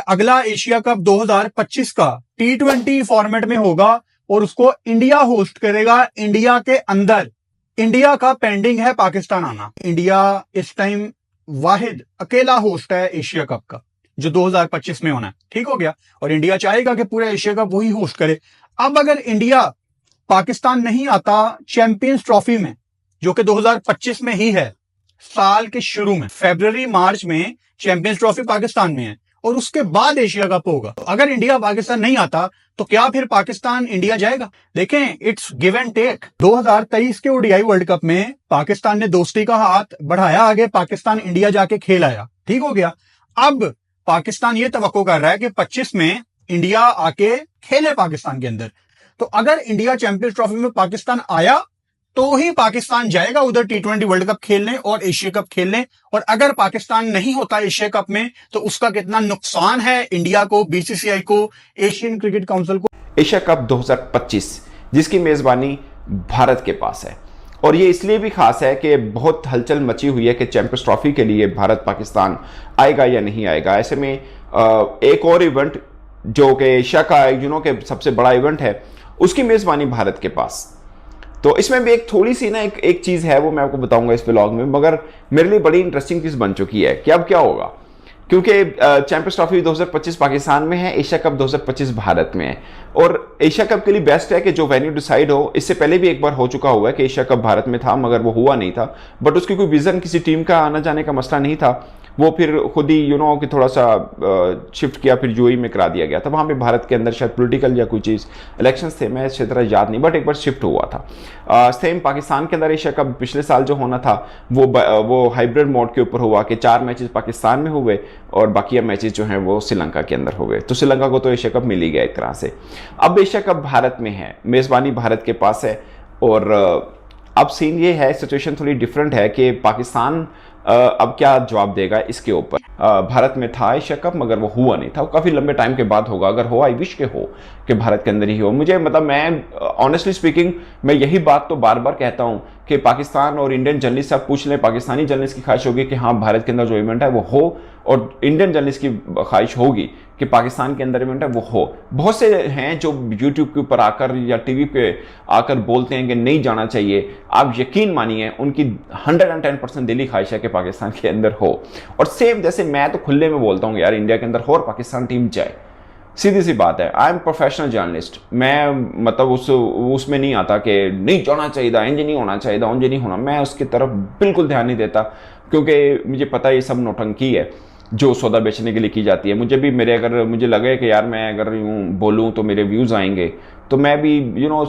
अगला Asia cup 2025 का T20 format में होगा और उसको इंडिया होस्ट करेगा। इंडिया के अंदर इंडिया का पेंडिंग है पाकिस्तान आना। इंडिया इस टाइम वाहिद अकेला होस्ट है एशिया कप का जो 2025 में होना है। ठीक हो गया। और इंडिया चाहेगा कि पूरा एशिया कप वही होस्ट करे। अब अगर इंडिया पाकिस्तान नहीं आता चैंपियंस ट्रॉफी में जो कि 2025 में ही है, साल के शुरू में फरवरी मार्च में चैंपियंस ट्रॉफी पाकिस्तान में है और उसके बाद एशिया कप होगा। अगर इंडिया पाकिस्तान नहीं आता तो क्या फिर पाकिस्तान इंडिया जाएगा? देखें, इट्स गिव एंड टेक। 2023 के ओडीआई वर्ल्ड कप में पाकिस्तान ने दोस्ती का हाथ बढ़ाया आगे, पाकिस्तान इंडिया जाके खेल आया। ठीक हो गया। अब पाकिस्तान ये तवक्को कर रहा है कि 25 में इंडिया आके खेले पाकिस्तान के अंदर। तो अगर इंडिया चैंपियंस ट्रॉफी में पाकिस्तान आया तो ही पाकिस्तान जाएगा उधर T20 वर्ल्ड कप खेलने और एशिया कप खेलने। और अगर पाकिस्तान नहीं होता एशिया कप में तो उसका कितना नुकसान है इंडिया को, बीसीसीआई को, एशियन क्रिकेट काउंसिल को। एशिया कप 2025 जिसकी मेजबानी भारत के पास है और ये इसलिए भी खास है कि बहुत हलचल मची हुई है कि चैंपियंस ट्रॉफी के लिए भारत पाकिस्तान आएगा या नहीं आएगा। ऐसे में एक और इवेंट जो कि एशिया का के सबसे बड़ा इवेंट है उसकी मेजबानी भारत के पास। तो इसमें भी एक थोड़ी सी ना एक चीज़ है वो मैं आपको बताऊंगा इस व्लॉग में, मगर मेरे लिए बड़ी इंटरेस्टिंग चीज़ बन चुकी है कि अब क्या होगा। क्योंकि चैंपियंस ट्रॉफी 2025 पाकिस्तान में है, एशिया कप 2025 भारत में है। और एशिया कप के लिए बेस्ट है कि जो वेन्यू डिसाइड हो, इससे पहले भी एक बार हो चुका हुआ है कि एशिया कप भारत में था मगर वो हुआ नहीं था। बट उसकी कोई विजन, किसी टीम का आना जाने का मसला नहीं था, वो फिर खुद ही कि थोड़ा सा शिफ्ट किया, फिर यूएई में करा दिया गया था। वहाँ पे भारत के अंदर शायद पॉलिटिकल या कोई चीज़ इलेक्शंस थे, मैं अच्छी तरह याद नहीं, बट एक बार शिफ्ट हुआ था। सेम पाकिस्तान के अंदर एशिया कप पिछले साल जो होना था वो हाइब्रिड मोड के ऊपर हुआ कि 4 मैचेस पाकिस्तान में हुए और बाकी मैचेस जो हैं वो श्रीलंका के अंदर हो गए। तो श्रीलंका को तो एशिया कप मिल ही गया एक तरह से। अब एशिया कप भारत में है, मेज़बानी भारत के पास है और अब सीन ये है, सिचुएशन थोड़ी डिफरेंट है कि पाकिस्तान अब क्या जवाब देगा इसके ऊपर। भारत में था एशिया कप मगर वो हुआ नहीं था, वो काफ़ी लंबे टाइम के बाद होगा। अगर हो, आई विश के हो कि भारत के अंदर ही हो। मुझे मतलब मैं ऑनेस्टली स्पीकिंग मैं यही बात तो बार बार कहता हूँ कि पाकिस्तान और इंडियन जर्नलिस्ट से आप पूछ लें, पाकिस्तानी जर्नलिस्ट की ख्वाहिश होगी कि हाँ भारत के अंदर जो इवेंट है वो हो, और इंडियन जर्नलिस्ट की ख्वाहिश होगी कि पाकिस्तान के अंदर इवेंट है वो हो। बहुत से हैं जो यूट्यूब के ऊपर आकर या टीवी पे आकर बोलते हैं कि नहीं जाना चाहिए। आप यकीन मानिए उनकी 110% दिली ख्वाहिश है कि पाकिस्तान के अंदर हो। और सेम जैसे मैं तो खुले में बोलता हूँ यार इंडिया के अंदर हो और पाकिस्तान टीम जाए, सीधी सी बात है। आई एम प्रोफेशनल जर्नलिस्ट, मैं मतलब उसमें नहीं आता कि नहीं जाना चाहिए, इंज नहीं होना चाहिए, उंज नहीं होना। मैं उसकी तरफ बिल्कुल ध्यान नहीं देता क्योंकि मुझे पता है ये सब नौटंकी है जो सौदा बेचने के लिए की जाती है। मुझे भी अगर मुझे लगे कि यार मैं अगर यूँ बोलूँ तो मेरे व्यूज़ आएंगे तो मैं भी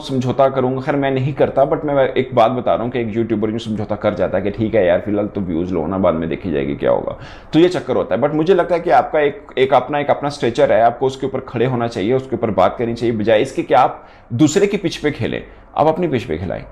समझौता करूँगा। खैर मैं नहीं करता, बट मैं एक बात बता रहा हूँ कि एक यूट्यूबर यूँ समझौता कर जाता है कि ठीक है यार फिलहाल तो व्यूज़ लो ना, बाद में देखी जाएगी क्या होगा। तो ये चक्कर होता है। बट मुझे लगता है कि आपका एक अपना स्ट्रेचर है, आपको उसके ऊपर खड़े होना चाहिए, उसके ऊपर बात करनी चाहिए, बजाय इसके कि आप दूसरे की पिच पे खेलें, आप अपनी पिच पे खिलाएं।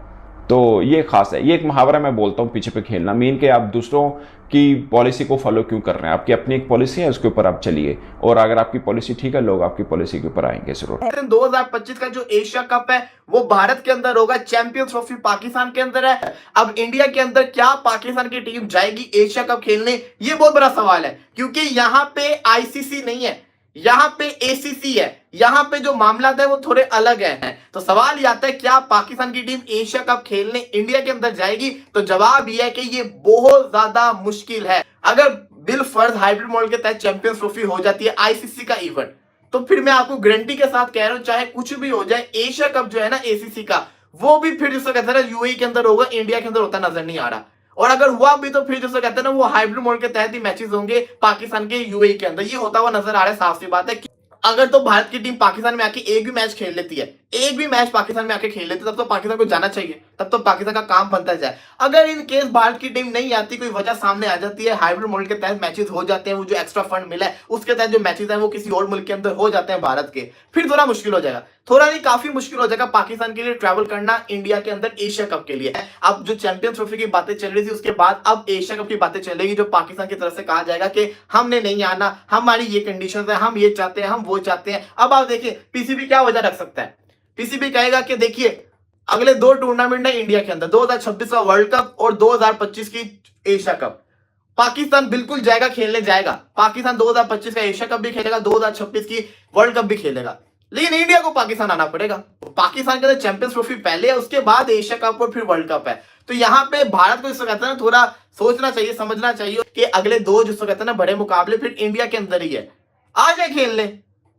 तो ये खास है, ये एक मुहावरा मैं बोलता हूँ पीछे पे खेलना, मीन के आप दूसरों की पॉलिसी को फॉलो क्यों कर रहे हैं। आपकी अपनी एक पॉलिसी है, उसके ऊपर आप चलिए, और अगर आपकी पॉलिसी ठीक है लोग आपकी पॉलिसी के ऊपर आएंगे जरूर। 2025 का जो एशिया कप है वो भारत के अंदर होगा, चैंपियंस ट्रॉफी पाकिस्तान के अंदर है। अब इंडिया के अंदर क्या पाकिस्तान की टीम जाएगी एशिया कप खेलने, ये बहुत बड़ा सवाल है क्योंकि यहाँ पे आईसीसी नहीं है, यहाँ पे एसीसी है, यहाँ पे जो मामला है वो थोड़े अलग है। तो सवाल ये आता है क्या पाकिस्तान की टीम एशिया कप खेलने इंडिया के अंदर जाएगी? तो जवाब ये है कि ये बहुत ज्यादा मुश्किल है। अगर बिल फर्ज हाइब्रिड मॉडल के तहत चैंपियंस ट्रॉफी हो जाती है आईसीसी का इवेंट, तो फिर मैं आपको गारंटी के साथ कह रहा हूं चाहे कुछ भी हो जाए, एशिया कप जो है ना एसीसी का, वो भी फिर जिसको कहते हैं यूएई के अंदर होगा, इंडिया के अंदर होता नजर नहीं आ रहा। और अगर हुआ भी तो फिर जिसको कहते हैं ना वो हाइब्रिड मोड के तहत ही मैचेस होंगे पाकिस्तान के यूएई के अंदर, ये होता हुआ नजर आ रहा है। साफ सी बात है अगर तो भारत की टीम पाकिस्तान में आके एक भी मैच खेल लेती है, एक भी मैच पाकिस्तान में आके खेल लेती है, तब तो पाकिस्तान को जाना चाहिए, तब तो पाकिस्तान का काम बनता जाए। अगर इन केस भारत की टीम नहीं आती, कोई वजह सामने आ जाती है, हाइब्रिड मॉडल के तहत मैचेस हो जाते हैं, वो जो एक्स्ट्रा फंड मिला है उसके तहत जो मैचेस हैं वो किसी और मुल्क के अंदर हो जाते हैं भारत के, फिर थोड़ा मुश्किल हो जाएगा, थोड़ा नहीं काफी मुश्किल हो जाएगा पाकिस्तान के लिए ट्रैवल करना इंडिया के अंदर एशिया कप के लिए। अब जो चैंपियंस ट्रॉफी की बातें चल रही थी उसके बाद अब एशिया कप की बातें चलेगी, जो पाकिस्तान की तरफ से कहा जाएगा कि हमने नहीं आना, हमारी ये कंडीशंस है, हम ये चाहते हैं, हम वो चाहते हैं। अब आप देखिए पीसीबी क्या वजह रख सकता है, पीसीबी कहेगा कि देखिए अगले 2 टूर्नामेंट है इंडिया के अंदर, 2026 का वर्ल्ड कप और 2025 की एशिया कप, पाकिस्तान बिल्कुल जाएगा, खेलने जाएगा। पाकिस्तान 2025 का एशिया कप भी खेलेगा, 2026 की वर्ल्ड कप भी खेलेगा, लेकिन इंडिया को पाकिस्तान आना पड़ेगा। पाकिस्तान के अंदर चैंपियंस ट्रॉफी पहले है, उसके बाद एशिया कप और फिर वर्ल्ड कप है। तो यहाँ पे भारत को इसको कहते हैं ना, थोड़ा सोचना चाहिए, समझना चाहिए कि अगले दो जिसको कहते हैं ना बड़े मुकाबले फिर इंडिया के अंदर ही है। आ जाए खेलने,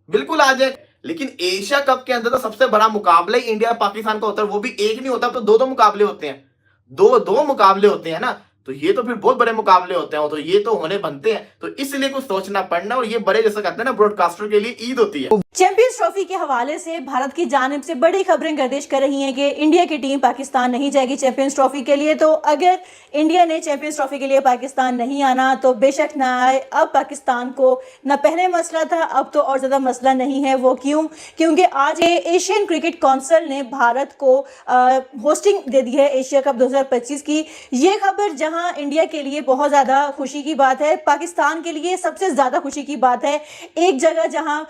बिल्कुल आ जाए, लेकिन एशिया कप के अंदर तो सबसे बड़ा मुकाबला ही इंडिया पाकिस्तान का होता है। वो भी एक नहीं होता, तो दो मुकाबले होते हैं, दो मुकाबले होते हैं ना, तो ये तो फिर बहुत बड़े मुकाबले होते हैं, तो ये तो होने बनते हैं। तो इसलिए कुछ सोचना पड़ना, और ये बड़े जैसे कहते हैं ना ब्रॉडकास्टर के लिए ईद होती है। चैंपियंस ट्रॉफी के हवाले से भारत की जानिब से बड़ी खबरें गर्दिश कर रही हैं कि इंडिया की टीम पाकिस्तान नहीं जाएगी चैंपियंस ट्रॉफी के लिए। तो अगर इंडिया ने चैंपियंस ट्रॉफी के लिए पाकिस्तान नहीं आना तो बेशक ना आए। अब पाकिस्तान को ना पहले मसला था, अब तो और ज़्यादा मसला नहीं है। वो क्यों? क्योंकि आज ये एशियन क्रिकेट काउंसिल ने भारत को होस्टिंग दे दी है एशिया कप 2025 की। ये खबर जहां इंडिया के लिए बहुत ज़्यादा खुशी की बात है, पाकिस्तान के लिए सबसे ज़्यादा खुशी की बात है। एक जगह जहां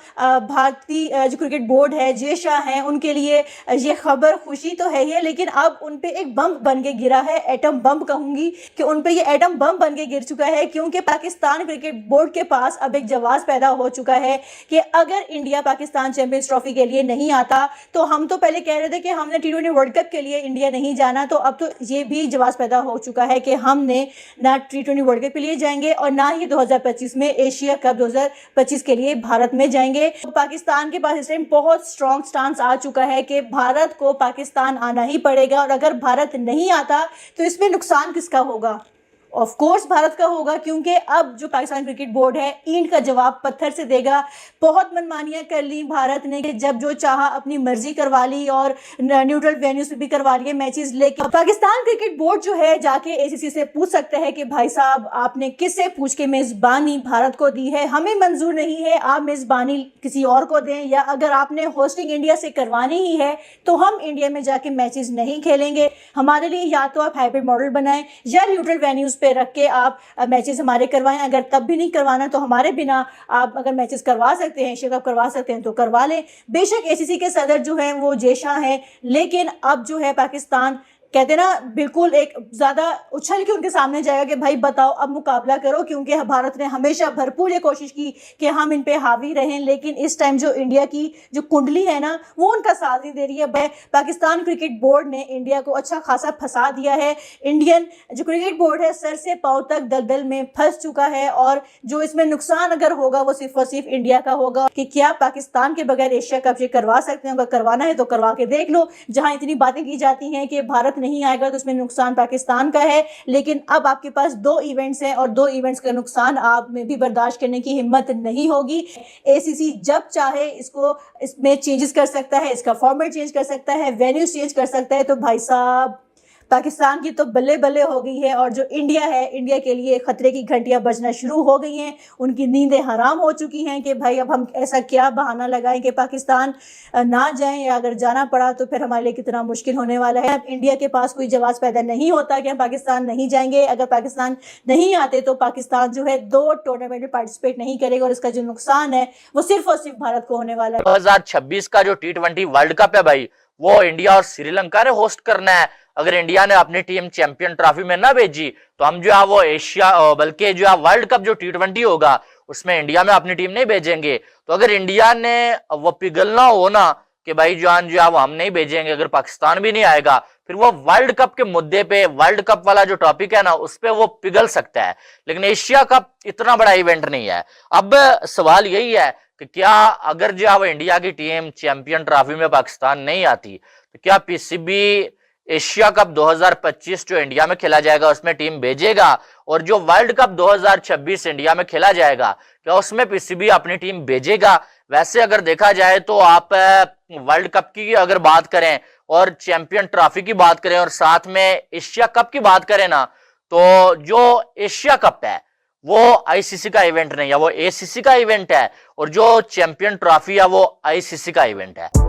भारतीय जो क्रिकेट बोर्ड है, जे शाह हैं, उनके लिए ये खबर खुशी तो है ही, लेकिन अब उन पे एक बम बन के गिरा है, एटम बम कहूंगी कि उन पे ये एटम बम बन के गिर चुका है। क्योंकि पाकिस्तान क्रिकेट बोर्ड के पास अब एक जवाब पैदा हो चुका है कि अगर इंडिया पाकिस्तान चैंपियंस ट्रॉफी के लिए नहीं आता, तो हम तो पहले कह रहे थे कि हमने T20 वर्ल्ड कप के लिए इंडिया नहीं जाना, तो अब तो ये भी जवाब पैदा हो चुका है कि हमने ना T20 वर्ल्ड कप के लिए जाएंगे और ना ही 2025 में एशिया कप 2025 के लिए भारत में जाएंगे। तो पाकिस्तान के पास इस टाइम बहुत स्ट्रॉन्ग स्टांस आ चुका है कि भारत को पाकिस्तान आना ही पड़ेगा, और अगर भारत नहीं आता तो इसमें नुकसान किसका होगा? ऑफ कोर्स भारत का होगा, क्योंकि अब जो पाकिस्तान क्रिकेट बोर्ड है ईंट का जवाब पत्थर से देगा। बहुत मनमानियां कर ली भारत ने कि जब जो चाहा अपनी मर्जी करवा ली और न्यूट्रल वेन्यूज पे भी करवा लिए मैचेस। लेकिन पाकिस्तान क्रिकेट बोर्ड जो है जाके ACC से पूछ सकता है कि भाई साहब आपने किससे पूछ के मेजबानी भारत को दी है, हमें मंजूर नहीं है, आप मेजबानी किसी और को दें, या अगर आपने होस्टिंग इंडिया से करवानी ही है तो हम इंडिया में जाके मैचेस नहीं खेलेंगे। हमारे लिए या तो आप हाइब्रिड मॉडल बनाएं या न्यूट्रल वेन्यूज पे रख के आप मैचेस हमारे करवाएं। अगर तब भी नहीं करवाना तो हमारे बिना आप अगर मैचेस करवा सकते हैं, एशिया कप करवा सकते हैं तो करवा लें। बेशक ACC के सदर जो हैं वो जे शाह हैं, लेकिन अब जो है पाकिस्तान कहते ना बिल्कुल एक ज़्यादा उछल के उनके सामने जाएगा कि भाई बताओ अब मुकाबला करो। क्योंकि भारत ने हमेशा भरपूर ये कोशिश की कि हम इन पे हावी रहें, लेकिन इस टाइम जो इंडिया की जो कुंडली है ना वो उनका साथ नहीं दे रही है। पाकिस्तान क्रिकेट बोर्ड ने इंडिया को अच्छा खासा फंसा दिया है। इंडियन जो क्रिकेट बोर्ड है सर से पांव तक दलदल में फंस चुका है, और जो इसमें नुकसान अगर होगा वो सिर्फ और सिर्फ इंडिया का होगा कि क्या पाकिस्तान के बगैर एशिया कप ये करवा सकते हैं। अगर करवाना है तो करवा के देख लो। जहाँ इतनी बातें की जाती हैं कि भारत नहीं आएगा तो उसमें नुकसान पाकिस्तान का है, लेकिन अब आपके पास 2 इवेंट्स हैं और 2 इवेंट्स का नुकसान आप में भी बर्दाश्त करने की हिम्मत नहीं होगी। ACC जब चाहे इसमें चेंजेस कर सकता है, इसका फॉर्मेट चेंज कर सकता है, वेन्यूज चेंज कर सकता है। तो भाई साहब पाकिस्तान की तो बल्ले बल्ले हो गई है, और जो इंडिया है, इंडिया के लिए खतरे की घंटियां बजना शुरू हो गई हैं। उनकी नींदें हराम हो चुकी हैं कि भाई अब हम ऐसा क्या बहाना लगाएं कि पाकिस्तान ना जाएं, या अगर जाना पड़ा तो फिर हमारे लिए कितना मुश्किल होने वाला है। अब इंडिया के पास कोई जवाब पैदा नहीं होता कि हम पाकिस्तान नहीं जाएंगे। अगर पाकिस्तान नहीं आते तो पाकिस्तान जो है 2 टूर्नामेंट में पार्टिसिपेट नहीं करेगा, और इसका जो नुकसान है वो सिर्फ और सिर्फ भारत को होने वाला है। 2026 का जो T20 वर्ल्ड कप है भाई, वो इंडिया और श्रीलंका ने होस्ट करना है। अगर इंडिया ने अपनी टीम चैंपियन ट्रॉफी में ना भेजी तो हम जो है वो एशिया बल्कि जो है वर्ल्ड कप जो T20 होगा उसमें इंडिया में अपनी टीम नहीं भेजेंगे। तो अगर इंडिया ने वो पिघलना हो ना कि भाई जान जो है वो हम नहीं भेजेंगे, अगर पाकिस्तान भी नहीं आएगा, फिर वो वर्ल्ड कप के मुद्दे पे, वर्ल्ड कप वाला जो टॉपिक है ना उस पे वो पिघल सकता है। लेकिन एशिया कप इतना बड़ा इवेंट नहीं है। अब सवाल यही है कि क्या अगर जो है वो इंडिया की टीम चैंपियन ट्रॉफी में पाकिस्तान नहीं आती तो क्या PCB एशिया कप 2025 जो इंडिया में खेला जाएगा उसमें टीम भेजेगा, और जो वर्ल्ड कप 2026 इंडिया में खेला जाएगा क्या उसमें PCB अपनी टीम भेजेगा? वैसे अगर देखा जाए तो आप वर्ल्ड कप की अगर बात करें और चैंपियन ट्रॉफी की बात करें और साथ में एशिया कप की बात करें ना, तो जो एशिया कप है वो ICC का इवेंट नहीं है, वो ACC का इवेंट है, और जो चैंपियन ट्रॉफी है वो ICC का इवेंट है।